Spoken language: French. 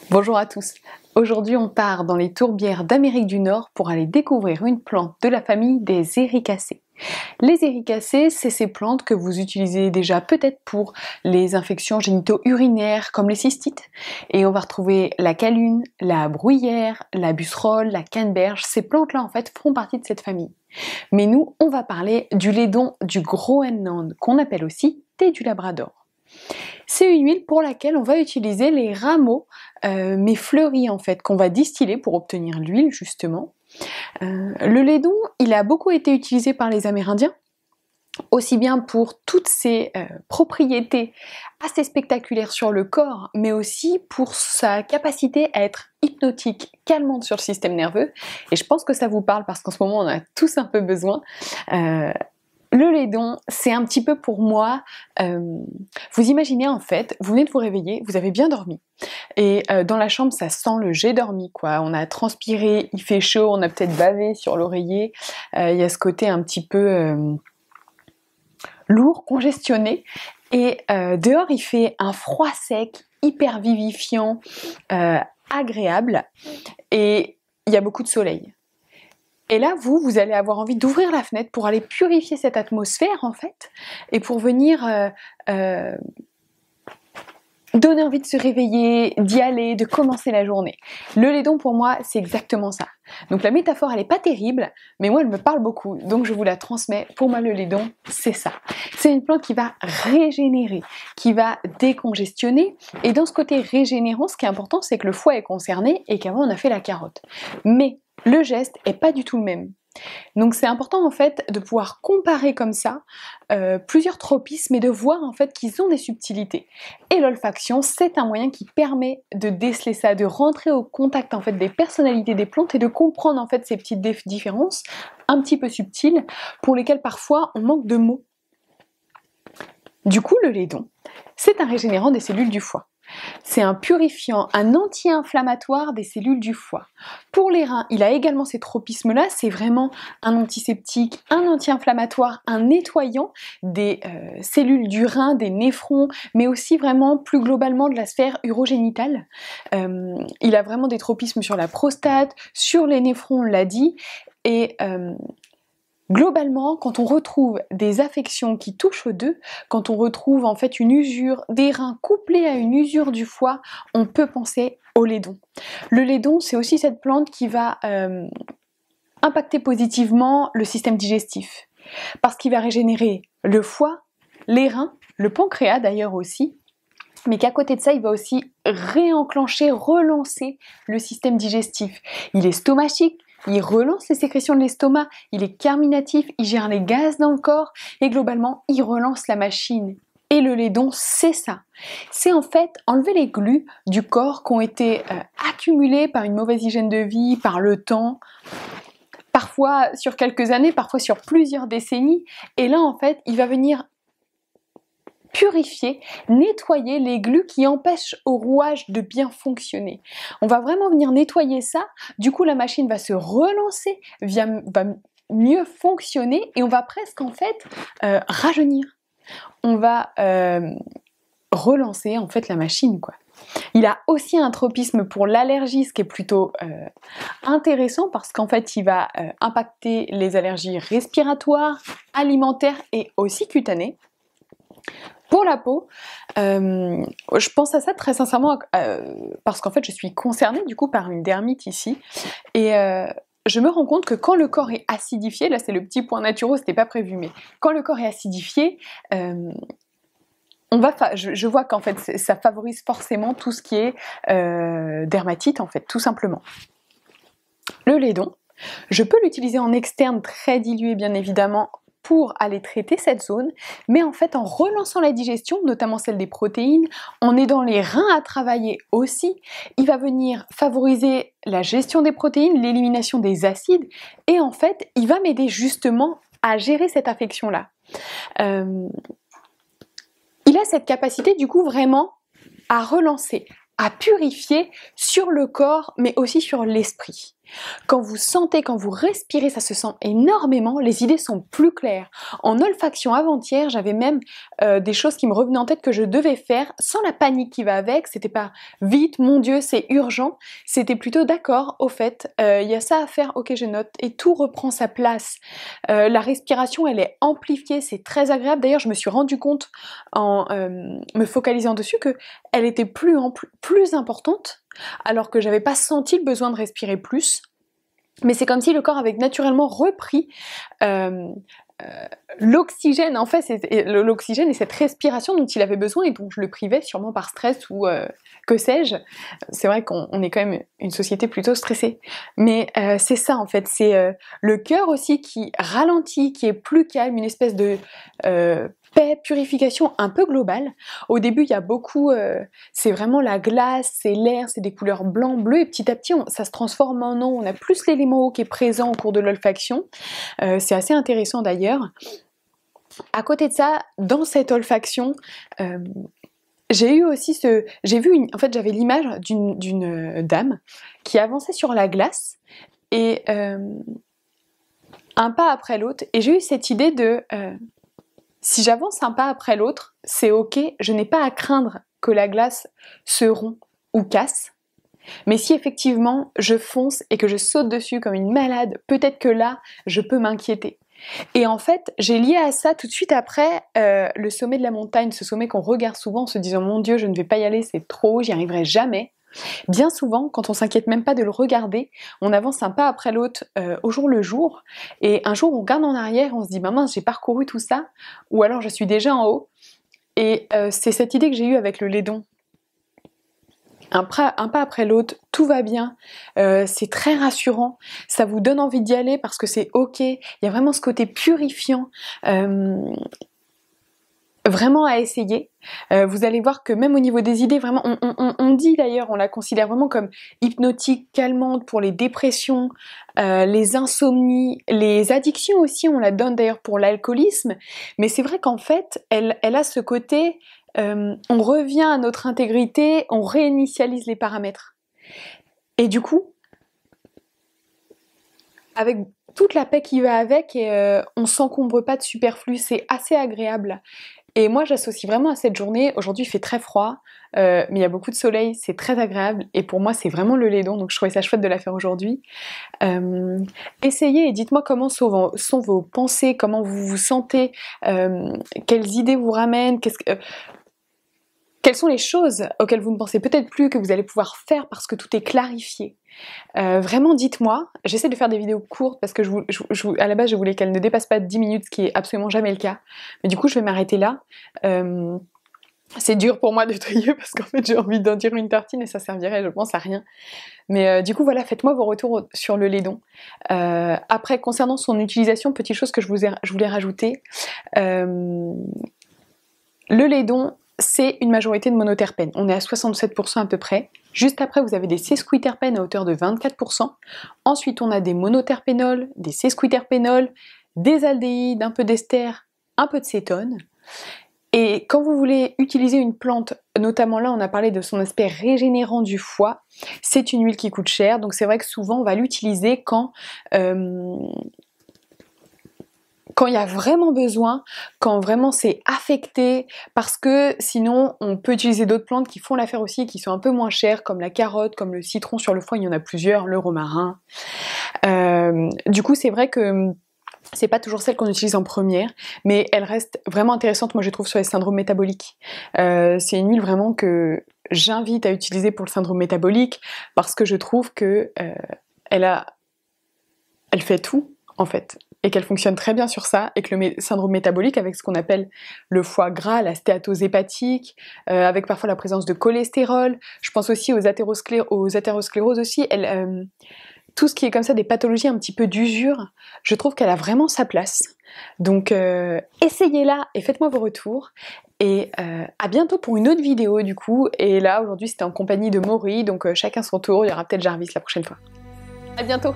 Bonjour à tous. Aujourd'hui, on part dans les tourbières d'Amérique du Nord pour aller découvrir une plante de la famille des Éricacées. Les Éricacées, c'est ces plantes que vous utilisez déjà peut-être pour les infections génito-urinaires comme les cystites. Et on va retrouver la calune, la bruyère, la busserolle, la canneberge. Ces plantes-là, en fait, font partie de cette famille. Mais nous, on va parler du laiton du Groenland, qu'on appelle aussi thé du Labrador. C'est une huile pour laquelle on va utiliser les rameaux, mais fleuris en fait, qu'on va distiller pour obtenir l'huile justement. Le laiton, il a beaucoup été utilisé par les Amérindiens, aussi bien pour toutes ses propriétés assez spectaculaires sur le corps, mais aussi pour sa capacité à être hypnotique, calmante sur le système nerveux. Et je pense que ça vous parle parce qu'en ce moment on a tous un peu besoin. Le laiton, c'est un petit peu pour moi, vous imaginez en fait, vous venez de vous réveiller, vous avez bien dormi, et dans la chambre ça sent le j'ai dormi quoi, on a transpiré, il fait chaud, on a peut-être bavé sur l'oreiller, il y a ce côté un petit peu lourd, congestionné, et dehors il fait un froid sec, hyper vivifiant, agréable, et il y a beaucoup de soleil. Et là, vous allez avoir envie d'ouvrir la fenêtre pour aller purifier cette atmosphère, en fait, et pour venir donner envie de se réveiller, d'y aller, de commencer la journée. Le laiton, pour moi, c'est exactement ça. Donc la métaphore, elle n'est pas terrible, mais moi, elle me parle beaucoup, donc je vous la transmets. Pour moi, le laiton, c'est ça. C'est une plante qui va régénérer, qui va décongestionner, et dans ce côté régénérant, ce qui est important, c'est que le foie est concerné, et qu'avant, on a fait la carotte. Mais le geste est pas du tout le même. Donc c'est important en fait de pouvoir comparer comme ça plusieurs tropismes et de voir en fait qu'ils ont des subtilités. Et l'olfaction, c'est un moyen qui permet de déceler ça, de rentrer au contact en fait des personnalités des plantes et de comprendre en fait ces petites différences un petit peu subtiles pour lesquelles parfois on manque de mots. Du coup, le laiton, c'est un régénérant des cellules du foie. C'est un purifiant, un anti-inflammatoire des cellules du foie. Pour les reins, il a également ces tropismes-là, c'est vraiment un antiseptique, un anti-inflammatoire, un nettoyant des cellules du rein, des néphrons, mais aussi vraiment plus globalement de la sphère urogénitale. Il a vraiment des tropismes sur la prostate, sur les néphrons, on l'a dit, et globalement, quand on retrouve des affections qui touchent aux deux, quand on retrouve en fait une usure des reins couplée à une usure du foie, on peut penser au laiton. Le laiton, c'est aussi cette plante qui va impacter positivement le système digestif, parce qu'il va régénérer le foie, les reins, le pancréas d'ailleurs aussi, mais qu'à côté de ça, il va aussi réenclencher, relancer le système digestif. Il est stomachique, il relance les sécrétions de l'estomac, il est carminatif, il gère les gaz dans le corps et globalement, il relance la machine. Et le laiton, c'est ça. C'est en fait enlever les glues du corps qui ont été accumulés par une mauvaise hygiène de vie, par le temps, parfois sur quelques années, parfois sur plusieurs décennies. Et là, en fait, il va venir purifier, nettoyer les glues qui empêchent au rouage de bien fonctionner. On va vraiment venir nettoyer ça, du coup la machine va se relancer, va mieux fonctionner et on va presque en fait rajeunir. On va relancer en fait la machine quoi. Il a aussi un tropisme pour l'allergie, ce qui est plutôt intéressant parce qu'en fait il va impacter les allergies respiratoires, alimentaires et aussi cutanées. Pour la peau, je pense à ça très sincèrement parce qu'en fait je suis concernée du coup par une dermite ici et je me rends compte que quand le corps est acidifié, là c'est le petit point naturel, c'était pas prévu, mais quand le corps est acidifié, je vois qu'en fait ça favorise forcément tout ce qui est dermatite en fait, tout simplement. Le laiton, je peux l'utiliser en externe très dilué bien évidemment, pour aller traiter cette zone, mais en fait en relançant la digestion, notamment celle des protéines, en aidant les reins à travailler aussi, il va venir favoriser la gestion des protéines, l'élimination des acides, et en fait il va m'aider justement à gérer cette affection-là. Il a cette capacité du coup vraiment à relancer, à purifier sur le corps, mais aussi sur l'esprit. Quand vous sentez, quand vous respirez, ça se sent énormément, les idées sont plus claires. En olfaction avant-hier, j'avais même des choses qui me revenaient en tête que je devais faire sans la panique qui va avec. C'était pas vite, mon Dieu, c'est urgent. C'était plutôt d'accord, au fait, il y a ça à faire, ok, je note. Et tout reprend sa place. La respiration, elle est amplifiée, c'est très agréable. D'ailleurs, je me suis rendu compte en me focalisant dessus que elle était plus importante, alors que j'avais pas senti le besoin de respirer plus. Mais c'est comme si le corps avait naturellement repris l'oxygène, en fait, l'oxygène et cette respiration dont il avait besoin et dont je le privais sûrement par stress ou que sais-je. C'est vrai qu'on est quand même une société plutôt stressée. Mais c'est ça en fait, c'est le cœur aussi qui ralentit, qui est plus calme, une espèce de paix, purification un peu globale. Au début, il y a beaucoup, c'est vraiment la glace, c'est l'air, c'est des couleurs blanc, bleu, et petit à petit, ça se transforme en eau. On a plus l'élément eau qui est présent au cours de l'olfaction. C'est assez intéressant d'ailleurs. À côté de ça, dans cette olfaction, j'ai eu aussi en fait, j'avais l'image d'une dame qui avançait sur la glace et un pas après l'autre. Et j'ai eu cette idée de si j'avance un pas après l'autre, c'est ok, je n'ai pas à craindre que la glace se rompt ou casse. Mais si effectivement je fonce et que je saute dessus comme une malade, peut-être que là, je peux m'inquiéter. Et en fait, j'ai lié à ça tout de suite après le sommet de la montagne, ce sommet qu'on regarde souvent en se disant « Mon Dieu, je ne vais pas y aller, c'est trop haut, j'y arriverai jamais ». Bien souvent, quand on s'inquiète même pas de le regarder, on avance un pas après l'autre au jour le jour, et un jour on regarde en arrière, on se dit « Mince, j'ai parcouru tout ça », ou alors je suis déjà en haut. Et c'est cette idée que j'ai eue avec le Lédon. Un pas après l'autre, tout va bien, c'est très rassurant, ça vous donne envie d'y aller parce que c'est ok, il y a vraiment ce côté purifiant, vraiment à essayer. Vous allez voir que même au niveau des idées, vraiment, on dit d'ailleurs, on la considère vraiment comme hypnotique, calmante pour les dépressions, les insomnies, les addictions aussi, on la donne d'ailleurs pour l'alcoolisme, mais c'est vrai qu'en fait, elle a ce côté... on revient à notre intégrité, on réinitialise les paramètres. Et du coup, avec toute la paix qui va avec, on s'encombre pas de superflu, c'est assez agréable. Et moi j'associe vraiment à cette journée, aujourd'hui il fait très froid, mais il y a beaucoup de soleil, c'est très agréable, et pour moi c'est vraiment le Lédon, donc je trouvais ça chouette de la faire aujourd'hui. Essayez et dites-moi comment sont vos pensées, comment vous vous sentez, quelles idées vous ramènent, quelles sont les choses auxquelles vous ne pensez peut-être plus que vous allez pouvoir faire parce que tout est clarifié. Vraiment dites-moi, j'essaie de faire des vidéos courtes parce que à la base je voulais qu'elles ne dépassent pas 10 minutes, ce qui est absolument jamais le cas. Mais du coup je vais m'arrêter là. C'est dur pour moi de trier parce qu'en fait j'ai envie d'en dire une tartine et ça servirait je pense à rien. Mais du coup voilà, faites-moi vos retours sur le Lédon. Après concernant son utilisation, petite chose que je voulais rajouter. Le Lédon, c'est une majorité de monoterpènes. On est à 67% à peu près. Juste après, vous avez des sesquiterpènes à hauteur de 24%. Ensuite, on a des monoterpénols, des sesquiterpénols, des aldéhydes, un peu d'ester, un peu de cétone. Et quand vous voulez utiliser une plante, notamment là, on a parlé de son aspect régénérant du foie, c'est une huile qui coûte cher. Donc c'est vrai que souvent, on va l'utiliser quand il y a vraiment besoin, quand vraiment c'est affecté, parce que sinon on peut utiliser d'autres plantes qui font l'affaire aussi et qui sont un peu moins chères, comme la carotte, comme le citron sur le foie, il y en a plusieurs, le romarin. Du coup c'est vrai que c'est pas toujours celle qu'on utilise en première, mais elle reste vraiment intéressante, moi je trouve, sur les syndromes métaboliques. C'est une huile vraiment que j'invite à utiliser pour le syndrome métabolique, parce que je trouve que elle fait tout en fait, et qu'elle fonctionne très bien sur ça, et que le syndrome métabolique, avec ce qu'on appelle le foie gras, la stéatose hépatique, avec parfois la présence de cholestérol, je pense aussi aux athéroscléroses aussi, tout ce qui est comme ça, des pathologies un petit peu d'usure, je trouve qu'elle a vraiment sa place. Donc essayez-la et faites-moi vos retours. Et à bientôt pour une autre vidéo du coup. Et là aujourd'hui c'était en compagnie de Maury, donc chacun son tour, il y aura peut-être Jarvis la prochaine fois. À bientôt!